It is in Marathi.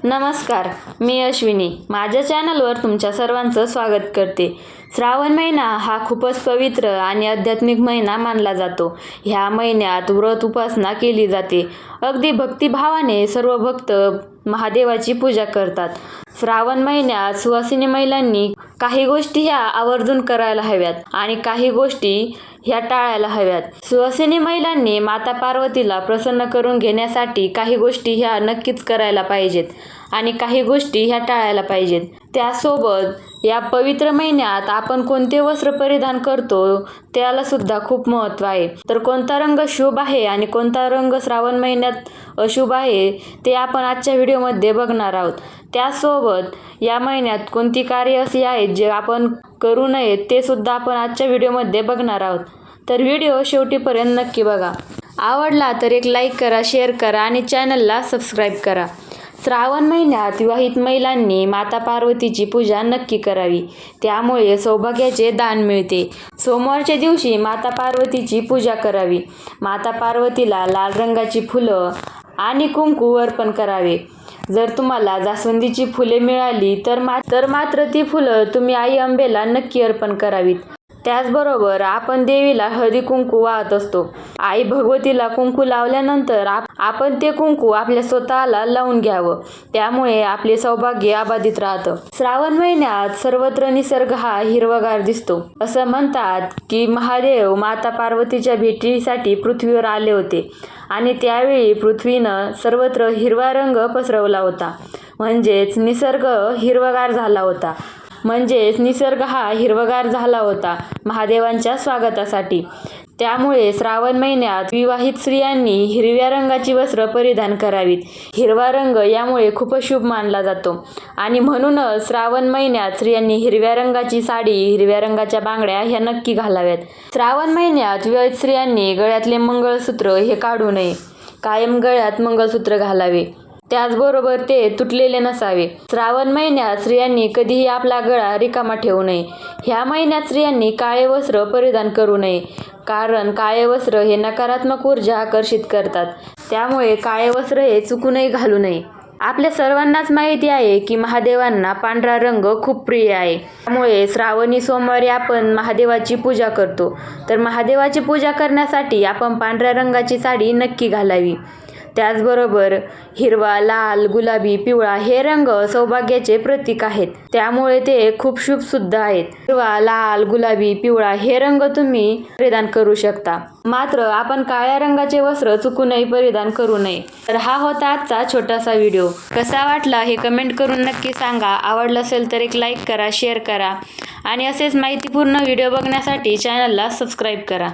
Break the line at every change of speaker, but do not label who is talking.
नमस्कार, मी अश्विनी. माझ्या चॅनलवर तुमच्या सर्वांचं स्वागत करते. श्रावण महिना हा खूपच पवित्र आणि आध्यात्मिक महिना मानला जातो. ह्या महिन्यात व्रत उपासना केली जाते. अगदी भक्तिभावाने सर्व भक्त महादेवाची पूजा करतात. श्रावण महिन्यात सुवासिनी महिलांनी काही गोष्टी ह्या आवर्जून करायला हव्यात आणि काही गोष्टी ह्या टाळायला हव्यात. सुवासिनी महिलांनी माता पार्वतीला प्रसन्न करून घेण्यासाठी काही गोष्टी ह्या नक्कीच करायला पाहिजेत आणि काही गोष्टी ह्या टाळायला पाहिजेत. त्यासोबत या पवित्र महिन्यात आपण कोणते वस्त्र परिधान करतो त्याला सुद्धा खूप महत्त्व आहे. तर कोणता रंग शुभ आहे आणि कोणता रंग श्रावण महिन्यात अशुभ आहे ते आपण आजच्या व्हिडिओमध्ये बघणार आहोत. त्यासोबत या महिन्यात कोणती कार्य अशी आहेत जे आपण करू नयेत ते सुद्धा आपण आजच्या व्हिडिओमध्ये बघणार आहोत. तर व्हिडिओ शेवटीपर्यंत नक्की बघा. आवडला तर एक लाईक करा, शेअर करा आणि चॅनलला सबस्क्राईब करा. श्रावण महिन्यात विवाहित महिलांनी माता पार्वतीची पूजा नक्की करावी, त्यामुळे सौभाग्याचे दान मिळते. सोमवारच्या दिवशी माता पार्वतीची पूजा करावी. माता पार्वतीला लाल रंगाची फुलं आणि कुंकू अर्पण करावे. जर तुम्हाला जास्वंदीची फुले मिळाली तर मात्र ती फुलं तुम्ही आई अंबेला नक्की अर्पण करावीत. त्याचबरोबर आपण देवीला हळदी कुंकू वाहत असतो. आई भगवतीला कुंकू लावल्यानंतर आपण ते कुंकू आपल्या स्वतःला लावून घ्यावं, त्यामुळे आपले सौभाग्य अबाधित राहतं. श्रावण महिन्यात सर्वत्र निसर्ग हा हिरवागार दिसतो. असं म्हणतात की महादेव माता पार्वतीच्या भेटीसाठी पृथ्वीवर आले होते आणि त्यावेळी पृथ्वीनं सर्वत्र हिरवा रंग पसरवला होता. म्हणजेच निसर्ग हिरवागार झाला होता महादेवांच्या स्वागतासाठी. त्यामुळे श्रावण महिन्यात विवाहित स्त्रियांनी हिरव्या रंगाची वस्त्र परिधान करावीत. हिरवा रंग यामुळे खूप शुभ मानला जातो आणि म्हणूनच श्रावण महिन्यात स्त्रियांनी हिरव्या रंगाची साडी, हिरव्या रंगाच्या बांगड्या ह्या नक्की घालाव्यात. श्रावण महिन्यात विवाहित स्त्रियांनी गळ्यातले मंगळसूत्र हे काढू नये. कायम गळ्यात मंगळसूत्र घालावे. त्याचबरोबर ते तुटलेले नसावे. श्रावण महिन्यात स्त्रियांनी कधीही आपला गळा रिकामा ठेवू नये. ह्या महिन्यात स्त्रियांनी काळे वस्त्र परिधान करू नये, कारण काळे वस्त्र हे नकारात्मक ऊर्जा आकर्षित करतात. त्यामुळे काळे वस्त्र हे चुकूनही घालू नये. आपल्या सर्वांनाच माहिती आहे की महादेवांना पांढरा रंग खूप प्रिय आहे. त्यामुळे श्रावणी सोमवारी आपण महादेवाची पूजा करतो. तर महादेवाची पूजा करण्यासाठी आपण पांढऱ्या रंगाची साडी नक्की घालावी. त्याचबरोबर हिरवा, लाल, गुलाबी, पिवळा हे रंग सौभाग्याचे प्रतीक आहेत, त्यामुळे ते खूप शुभ सुद्धा आहेत. हिरवा, लाल, गुलाबी, पिवळा हे रंग तुम्ही परिधान करू शकता. मात्र आपण काळ्या रंगाचे वस्त्र चुकूनही परिधान करू नये. तर हा होता आजचा छोटासा व्हिडिओ. कसा वाटला हे कमेंट करून नक्की सांगा. आवडलं असेल तर एक लाईक करा, शेअर करा आणि असेच माहितीपूर्ण व्हिडिओ बघण्यासाठी चॅनलला सबस्क्राईब करा.